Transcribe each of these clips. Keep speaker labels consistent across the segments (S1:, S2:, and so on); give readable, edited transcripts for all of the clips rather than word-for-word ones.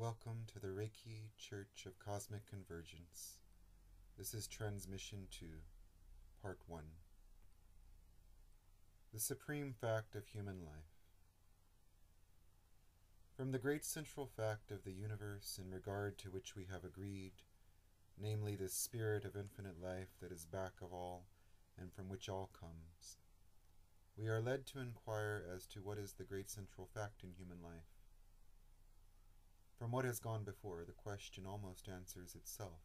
S1: Welcome to the Reiki Church of Cosmic Convergence. This is Transmission 2, Part 1. The Supreme Fact of Human Life. From the great central fact of the universe in regard to which we have agreed, namely this spirit of infinite life that is back of all and from which all comes, we are led to inquire as to what is the great central fact in human life. From what has gone before, the question almost answers itself.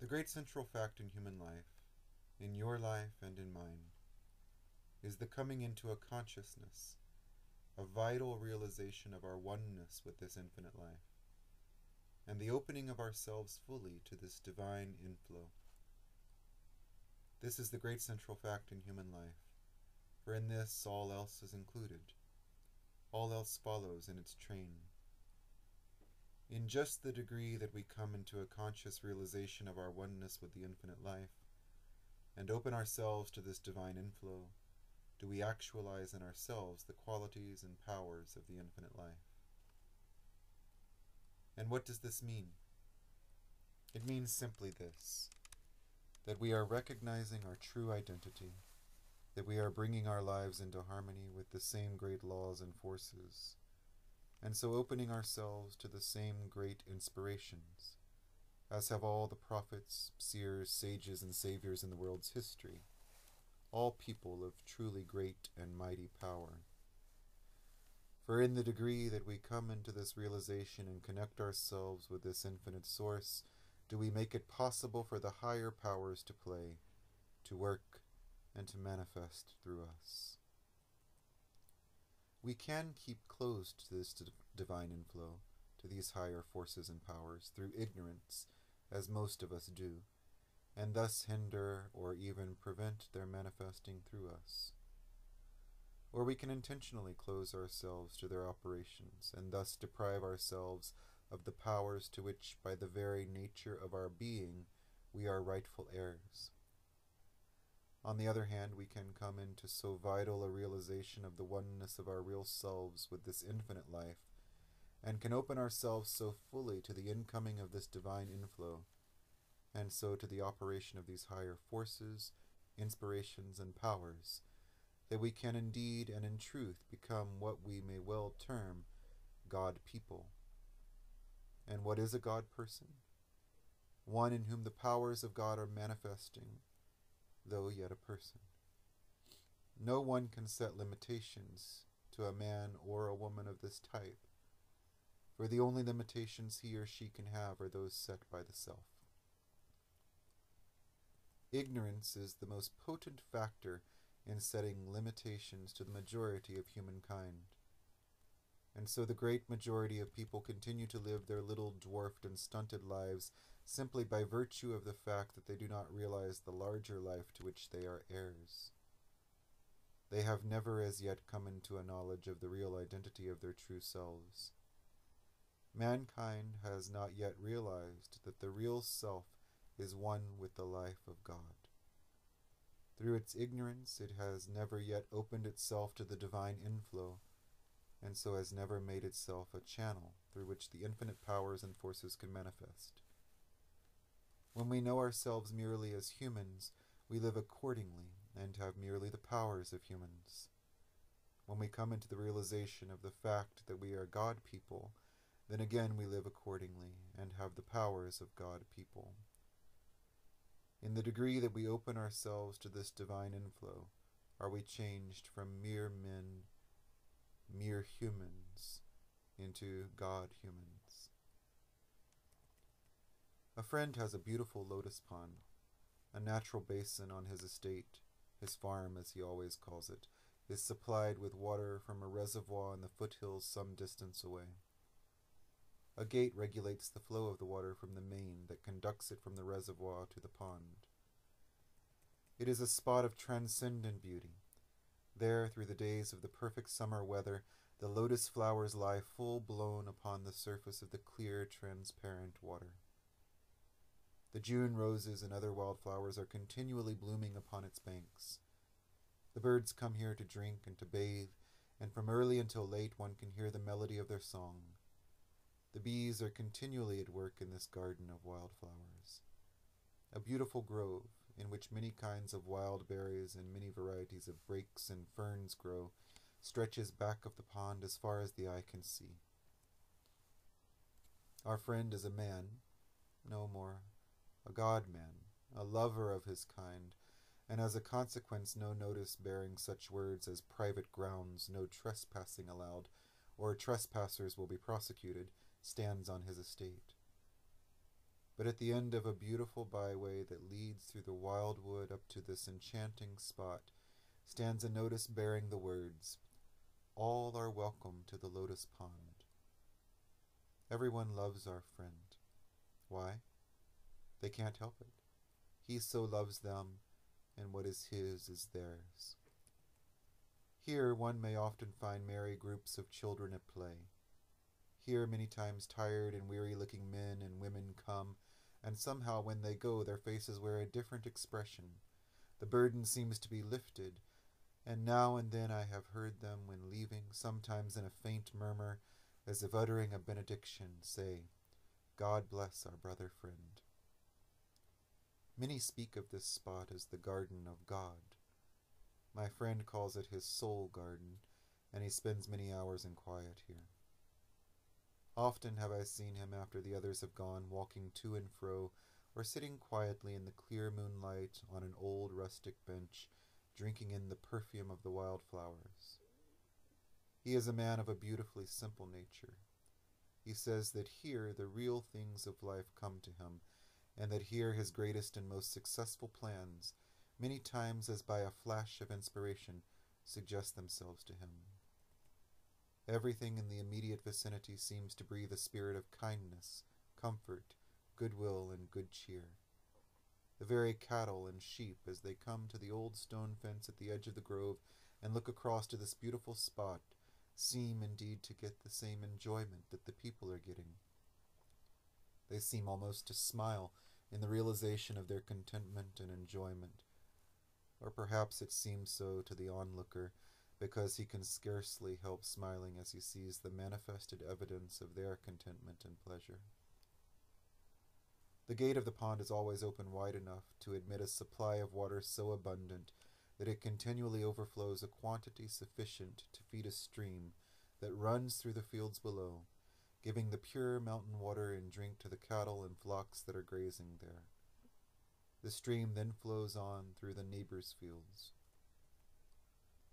S1: The great central fact in human life, in your life and in mine, is the coming into a consciousness, a vital realization of our oneness with this infinite life, and the opening of ourselves fully to this divine inflow. This is the great central fact in human life, for in this all else is included. All else follows in its train. In just the degree that we come into a conscious realization of our oneness with the infinite life, and open ourselves to this divine inflow, do we actualize in ourselves the qualities and powers of the infinite life. And what does this mean? It means simply this, that we are recognizing our true identity, that we are bringing our lives into harmony with the same great laws and forces, and so opening ourselves to the same great inspirations, as have all the prophets, seers, sages, and saviors in the world's history, all people of truly great and mighty power. For in the degree that we come into this realization and connect ourselves with this infinite source, do we make it possible for the higher powers to play, to work, and to manifest through us. We can keep closed to this divine inflow, to these higher forces and powers, through ignorance, as most of us do, and thus hinder or even prevent their manifesting through us. Or we can intentionally close ourselves to their operations, and thus deprive ourselves of the powers to which, by the very nature of our being, we are rightful heirs. On the other hand, we can come into so vital a realization of the oneness of our real selves with this infinite life, and can open ourselves so fully to the incoming of this divine inflow, and so to the operation of these higher forces, inspirations, and powers, that we can indeed and in truth become what we may well term God people. And what is a God person? One in whom the powers of God are manifesting, though yet a person. No one can set limitations to a man or a woman of this type, for the only limitations he or she can have are those set by the self. Ignorance is the most potent factor in setting limitations to the majority of humankind, and so the great majority of people continue to live their little dwarfed and stunted lives simply by virtue of the fact that they do not realize the larger life to which they are heirs. They have never as yet come into a knowledge of the real identity of their true selves. Mankind has not yet realized that the real self is one with the life of God. Through its ignorance, it has never yet opened itself to the divine inflow, and so has never made itself a channel through which the infinite powers and forces can manifest. When we know ourselves merely as humans, we live accordingly and have merely the powers of humans. When we come into the realization of the fact that we are God people, then again we live accordingly and have the powers of God people. In the degree that we open ourselves to this divine inflow, are we changed from mere men, mere humans, into God humans. A friend has a beautiful lotus pond, a natural basin on his estate. His farm, as he always calls it, is supplied with water from a reservoir in the foothills some distance away. A gate regulates the flow of the water from the main that conducts it from the reservoir to the pond. It is a spot of transcendent beauty. There, through the days of the perfect summer weather, the lotus flowers lie full-blown upon the surface of the clear, transparent water. The June roses and other wildflowers are continually blooming upon its banks. The birds come here to drink and to bathe, and from early until late one can hear the melody of their song. The bees are continually at work in this garden of wildflowers. A beautiful grove, in which many kinds of wild berries and many varieties of brakes and ferns grow, stretches back of the pond as far as the eye can see. Our friend is a man, no more, a God-man, a lover of his kind, and as a consequence no notice bearing such words as private grounds, no trespassing allowed, or trespassers will be prosecuted, stands on his estate. But at the end of a beautiful byway that leads through the wildwood up to this enchanting spot stands a notice bearing the words, "All are welcome to the lotus pond." Everyone loves our friend. Why? They can't help it. He so loves them, and what is his is theirs. Here one may often find merry groups of children at play. Here many times tired and weary-looking men and women come, and somehow when they go their faces wear a different expression. The burden seems to be lifted, and now and then I have heard them, when leaving, sometimes in a faint murmur, as if uttering a benediction, say, "God bless our brother friend." Many speak of this spot as the garden of God. My friend calls it his soul garden, and he spends many hours in quiet here. Often have I seen him after the others have gone, walking to and fro, or sitting quietly in the clear moonlight on an old rustic bench, drinking in the perfume of the wildflowers. He is a man of a beautifully simple nature. He says that here the real things of life come to him, and that here his greatest and most successful plans, many times as by a flash of inspiration, suggest themselves to him. Everything in the immediate vicinity seems to breathe a spirit of kindness, comfort, goodwill, and good cheer. The very cattle and sheep, as they come to the old stone fence at the edge of the grove and look across to this beautiful spot, seem indeed to get the same enjoyment that the people are getting. They seem almost to smile in the realization of their contentment and enjoyment. Or perhaps it seems so to the onlooker, because he can scarcely help smiling as he sees the manifested evidence of their contentment and pleasure. The gate of the pond is always open wide enough to admit a supply of water so abundant that it continually overflows a quantity sufficient to feed a stream that runs through the fields below, giving the pure mountain water in drink to the cattle and flocks that are grazing there. The stream then flows on through the neighbors' fields.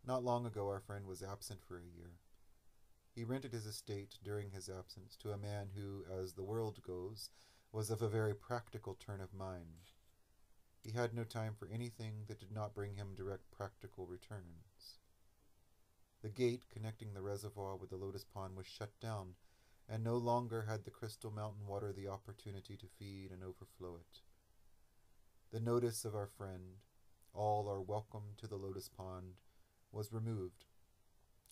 S1: Not long ago our friend was absent for a year. He rented his estate during his absence to a man who, as the world goes, was of a very practical turn of mind. He had no time for anything that did not bring him direct practical returns. The gate connecting the reservoir with the lotus pond was shut down, and no longer had the crystal mountain water the opportunity to feed and overflow it. The notice of our friend, "All are welcome to the lotus pond," was removed,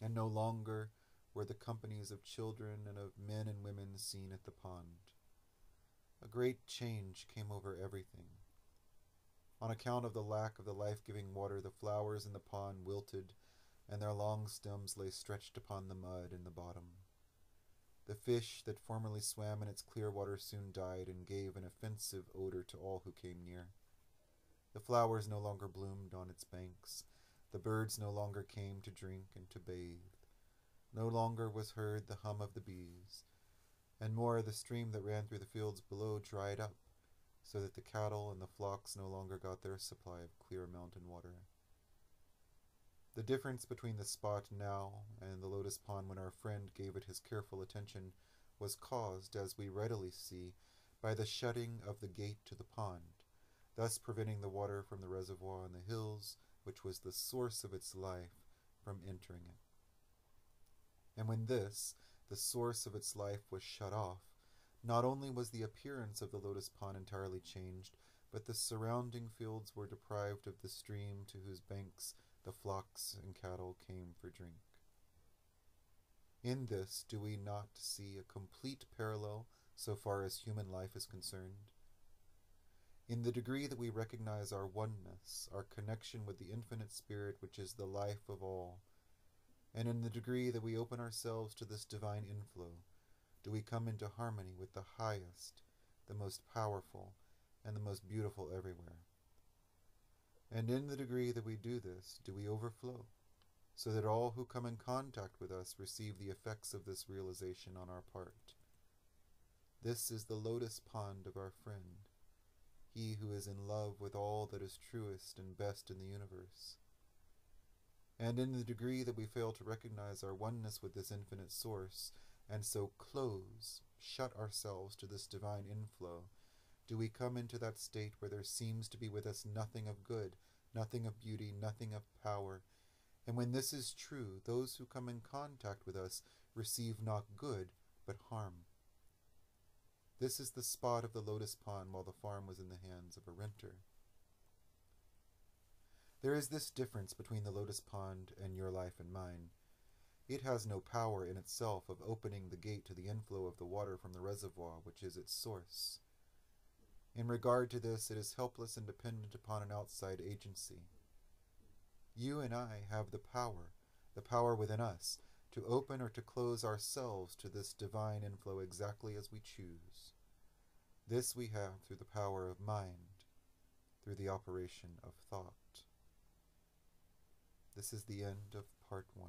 S1: and no longer were the companies of children and of men and women seen at the pond. A great change came over everything. On account of the lack of the life-giving water, the flowers in the pond wilted, and their long stems lay stretched upon the mud in the bottom. The fish that formerly swam in its clear water soon died and gave an offensive odor to all who came near. The flowers no longer bloomed on its banks. The birds no longer came to drink and to bathe. No longer was heard the hum of the bees, and more, the stream that ran through the fields below dried up, so that the cattle and the flocks no longer got their supply of clear mountain water. The difference between the spot now and the lotus pond when our friend gave it his careful attention was caused, as we readily see, by the shutting of the gate to the pond, thus preventing the water from the reservoir on the hills, which was the source of its life, from entering it. And when this, the source of its life, was shut off, not only was the appearance of the lotus pond entirely changed, but the surrounding fields were deprived of the stream to whose banks the flocks and cattle came for drink. In this do we not see a complete parallel so far as human life is concerned? In the degree that we recognize our oneness, our connection with the infinite spirit which is the life of all, And in the degree that we open ourselves to this divine inflow, do we come into harmony with the highest, the most powerful, and the most beautiful everywhere. And in the degree that we do this, do we overflow, so that all who come in contact with us receive the effects of this realization on our part. This is the lotus pond of our friend, he who is in love with all that is truest and best in the universe. And in the degree that we fail to recognize our oneness with this infinite source, and so shut ourselves to this divine inflow, do we come into that state where there seems to be with us nothing of good, nothing of beauty, nothing of power. And when this is true, those who come in contact with us receive not good, but harm. This is the spot of the lotus pond while the farm was in the hands of a renter. There is this difference between the lotus pond and your life and mine. It has no power in itself of opening the gate to the inflow of the water from the reservoir, which is its source. In regard to this, it is helpless and dependent upon an outside agency. You and I have the power within us, to open or to close ourselves to this divine inflow exactly as we choose. This we have through the power of mind, through the operation of thought. This is the end of part 1.